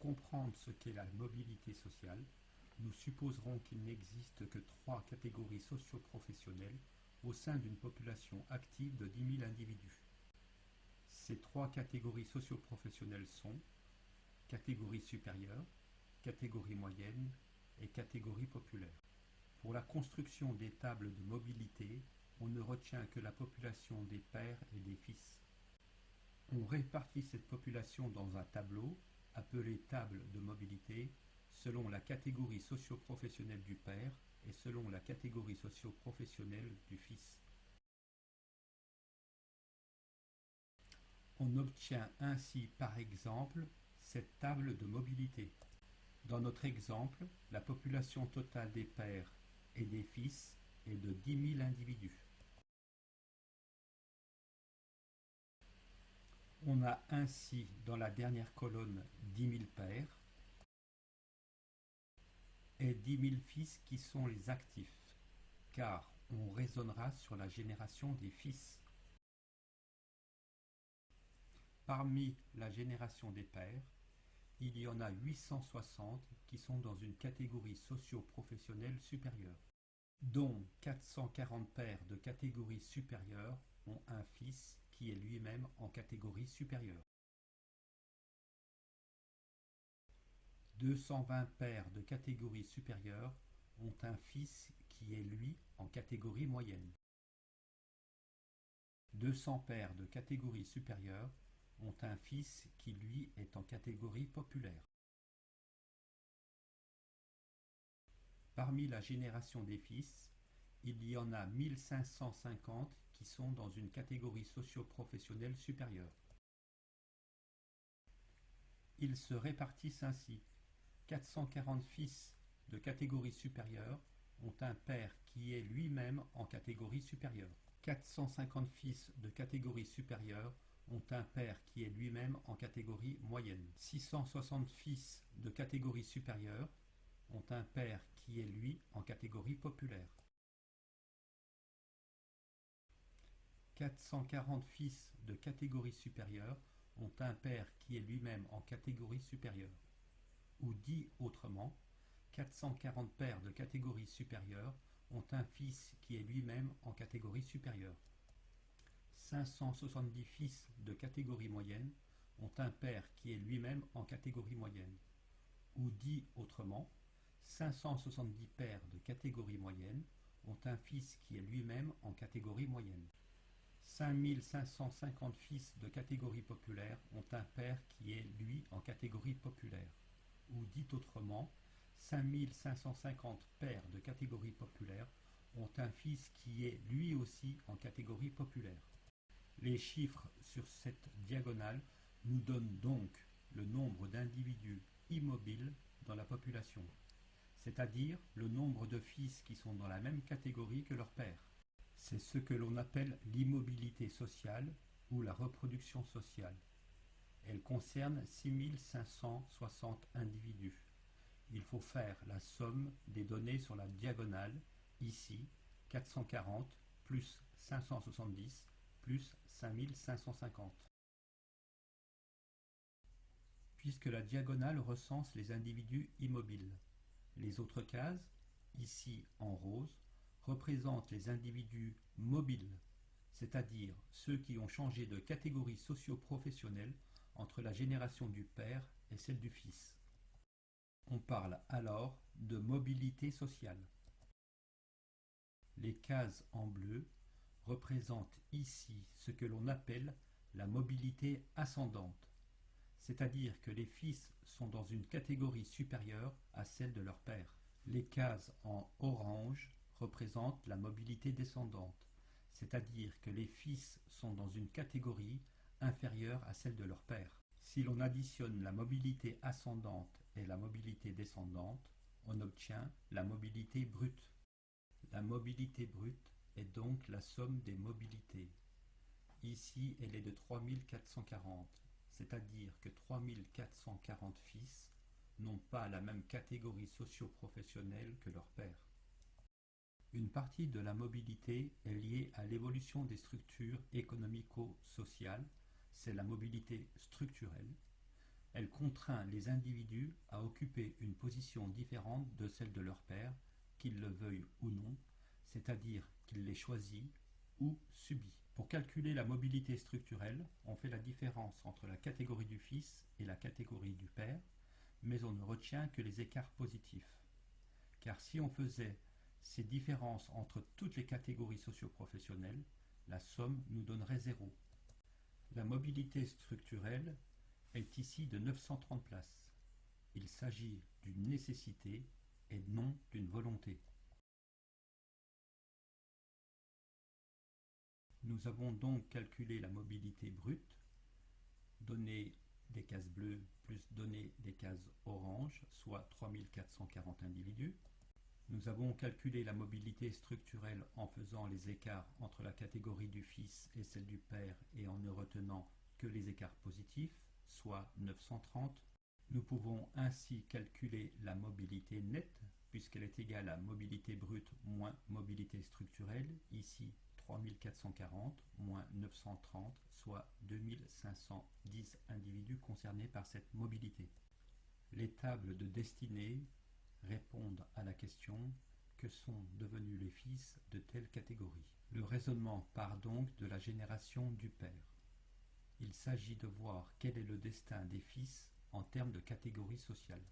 comprendre ce qu'est la mobilité sociale, nous supposerons qu'il n'existe que 3 catégories socio-professionnelles au sein d'une population active de 10 000 individus. Ces 3 catégories socio-professionnelles sont catégorie supérieure, catégorie moyenne et catégorie populaire. Pour la construction des tables de mobilité, on ne retient que la population des pères et des fils. On répartit cette population dans un tableau, appelé table de mobilité, selon la catégorie socio-professionnelle du père et selon la catégorie socio-professionnelle du fils. On obtient ainsi par exemple cette table de mobilité. Dans notre exemple, la population totale des pères et des fils est de 10 000 individus. On a ainsi dans la dernière colonne 10 000 pères et 10 000 fils qui sont les actifs, car on raisonnera sur la génération des fils. Parmi la génération des pères, il y en a 860 qui sont dans une catégorie socio-professionnelle supérieure, dont 440 pères de catégorie supérieure ont un fils qui est lui-même en catégorie supérieure. 220 pères de catégorie supérieure ont un fils qui est lui en catégorie moyenne. 200 pères de catégorie supérieure ont un fils qui lui est en catégorie populaire. Parmi la génération des fils, il y en a 1550 qui sont dans une catégorie socio-professionnelle supérieure. Ils se répartissent ainsi. 440 fils de catégorie supérieure ont un père qui est lui-même en catégorie supérieure. 450 fils de catégorie supérieure ont un père qui est lui-même en catégorie moyenne. 660 fils de catégorie supérieure ont un père qui est lui en catégorie populaire. 440 fils de catégorie supérieure ont un père qui est lui-même en catégorie supérieure. Ou dit autrement, 440 pères de catégorie supérieure ont un fils qui est lui-même en catégorie supérieure. 570 fils de catégorie moyenne ont un père qui est lui-même en catégorie moyenne. Ou dit autrement, 570 pères de catégorie moyenne ont un fils qui est lui-même en catégorie moyenne. 5550 fils de catégorie populaire ont un père qui est lui en catégorie populaire. Ou dit autrement, 5550 pères de catégorie populaire ont un fils qui est lui aussi en catégorie populaire. Les chiffres sur cette diagonale nous donnent donc le nombre d'individus immobiles dans la population, c'est-à-dire le nombre de fils qui sont dans la même catégorie que leur père. C'est ce que l'on appelle l'immobilité sociale ou la reproduction sociale. Elle concerne 6560 individus. Il faut faire la somme des données sur la diagonale, ici 440 plus 570 plus 5550. Puisque la diagonale recense les individus immobiles. Les autres cases, ici en rose, représentent les individus mobiles, c'est-à-dire ceux qui ont changé de catégorie socio-professionnelle entre la génération du père et celle du fils. On parle alors de mobilité sociale. Les cases en bleu représentent ici ce que l'on appelle la mobilité ascendante, c'est-à-dire que les fils sont dans une catégorie supérieure à celle de leur père. Les cases en orange représentent la mobilité descendante, c'est-à-dire que les fils sont dans une catégorie inférieure à celle de leur père. Si l'on additionne la mobilité ascendante et la mobilité descendante, on obtient la mobilité brute. La mobilité brute est donc la somme des mobilités. Ici, elle est de 3440, c'est-à-dire que 3440 fils n'ont pas la même catégorie socio-professionnelle que leur père. Une partie de la mobilité est liée à l'évolution des structures économico-sociales, c'est la mobilité structurelle. Elle contraint les individus à occuper une position différente de celle de leur père, qu'ils le veuillent ou non, c'est-à-dire qu'il les choisit ou subit. Pour calculer la mobilité structurelle, on fait la différence entre la catégorie du fils et la catégorie du père, mais on ne retient que les écarts positifs. Car si on faisait ces différences entre toutes les catégories socio-professionnelles, la somme nous donnerait 0. La mobilité structurelle est ici de 930 places. Il s'agit d'une nécessité et non d'une volonté. Nous avons donc calculé la mobilité brute, données des cases bleues plus données des cases oranges, soit 3440 individus. Nous avons calculé la mobilité structurelle en faisant les écarts entre la catégorie du fils et celle du père et en ne retenant que les écarts positifs, soit 930. Nous pouvons ainsi calculer la mobilité nette, puisqu'elle est égale à mobilité brute moins mobilité structurelle, ici 3440 moins 930, soit 2510 individus concernés par cette mobilité. Les tables de destinée répondent à la question: que sont devenus les fils de telle catégorie? Le raisonnement part donc de la génération du père. Il s'agit de voir quel est le destin des fils en termes de catégorie sociale.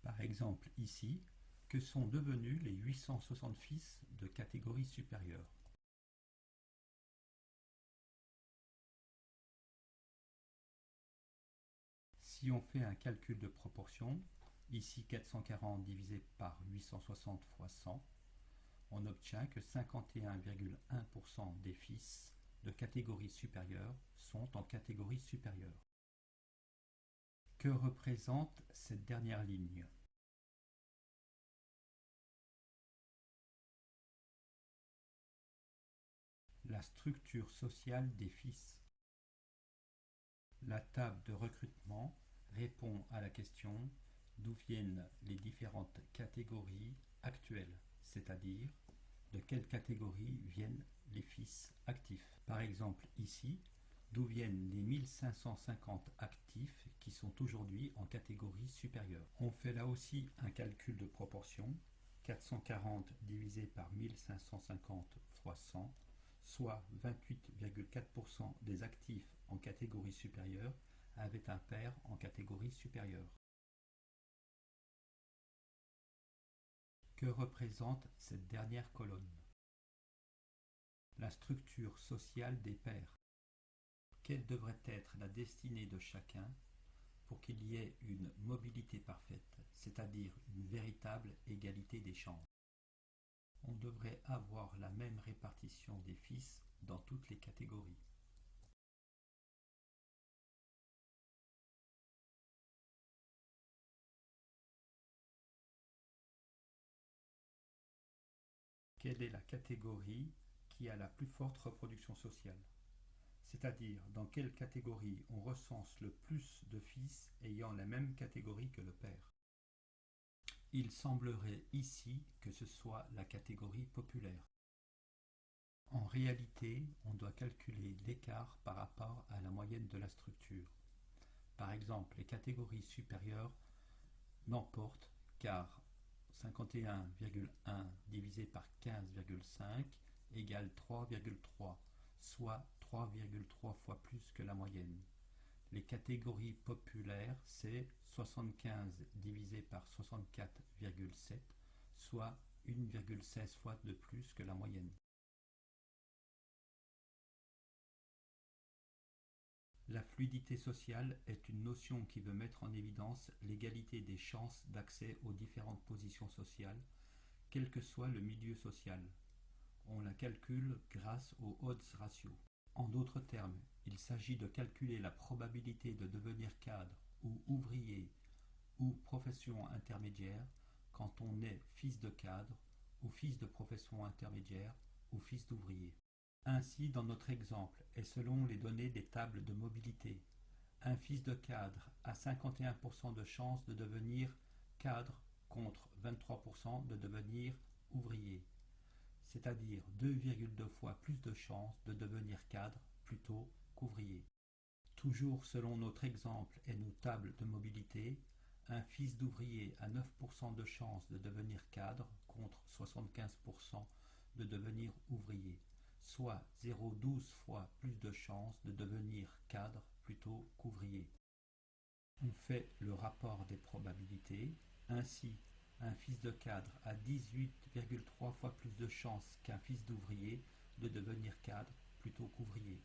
Par exemple, ici, que sont devenus les 860 fils de catégorie supérieure? Si on fait un calcul de proportion, ici 440 divisé par 860 fois 100, on obtient que 51,1% des fils de catégorie supérieure sont en catégorie supérieure. Que représente cette dernière ligne? La structure sociale des fils. La table de recrutement répond à la question: d'où viennent les différentes catégories actuelles, c'est-à-dire de quelle catégorie viennent les fils actifs. Par exemple ici, d'où viennent les 1550 actifs qui sont aujourd'hui en catégorie supérieure. On fait là aussi un calcul de proportion: 440 divisé par 1550 fois 100, soit 28,4% des actifs en catégorie supérieure avaient un père en catégorie supérieure. Que représente cette dernière colonne? La structure sociale des pères. Quelle devrait être la destinée de chacun pour qu'il y ait une mobilité parfaite, c'est-à-dire une véritable égalité des chances? On devrait avoir la même répartition des fils dans toutes les catégories. Quelle est la catégorie qui a la plus forte reproduction sociale? C'est-à-dire dans quelle catégorie on recense le plus de fils ayant la même catégorie que le père? Il semblerait ici que ce soit la catégorie populaire. En réalité, on doit calculer l'écart par rapport à la moyenne de la structure. Par exemple, les catégories supérieures l'emportent car 51,1 divisé par 15,5 égale 3,3, soit 3,3 fois plus que la moyenne. Les catégories populaires, c'est 75 divisé par 64,7, soit 1,16 fois de plus que la moyenne. La fluidité sociale est une notion qui veut mettre en évidence l'égalité des chances d'accès aux différentes positions sociales, quel que soit le milieu social. On la calcule grâce au odds ratio. En d'autres termes, il s'agit de calculer la probabilité de devenir cadre ou ouvrier ou profession intermédiaire quand on est fils de cadre ou fils de profession intermédiaire ou fils d'ouvrier. Ainsi, dans notre exemple, et selon les données des tables de mobilité, un fils de cadre a 51% de chances de devenir cadre contre 23% de devenir ouvrier, c'est-à-dire 2,2 fois plus de chances de devenir cadre plutôt qu'ouvrier. Toujours selon notre exemple et nos tables de mobilité, un fils d'ouvrier a 9% de chance de devenir cadre contre 75% de devenir ouvrier, soit 0,12 fois plus de chances de devenir cadre plutôt qu'ouvrier. On fait le rapport des probabilités. Ainsi, un fils de cadre a 18,3 fois plus de chances qu'un fils d'ouvrier de devenir cadre plutôt qu'ouvrier.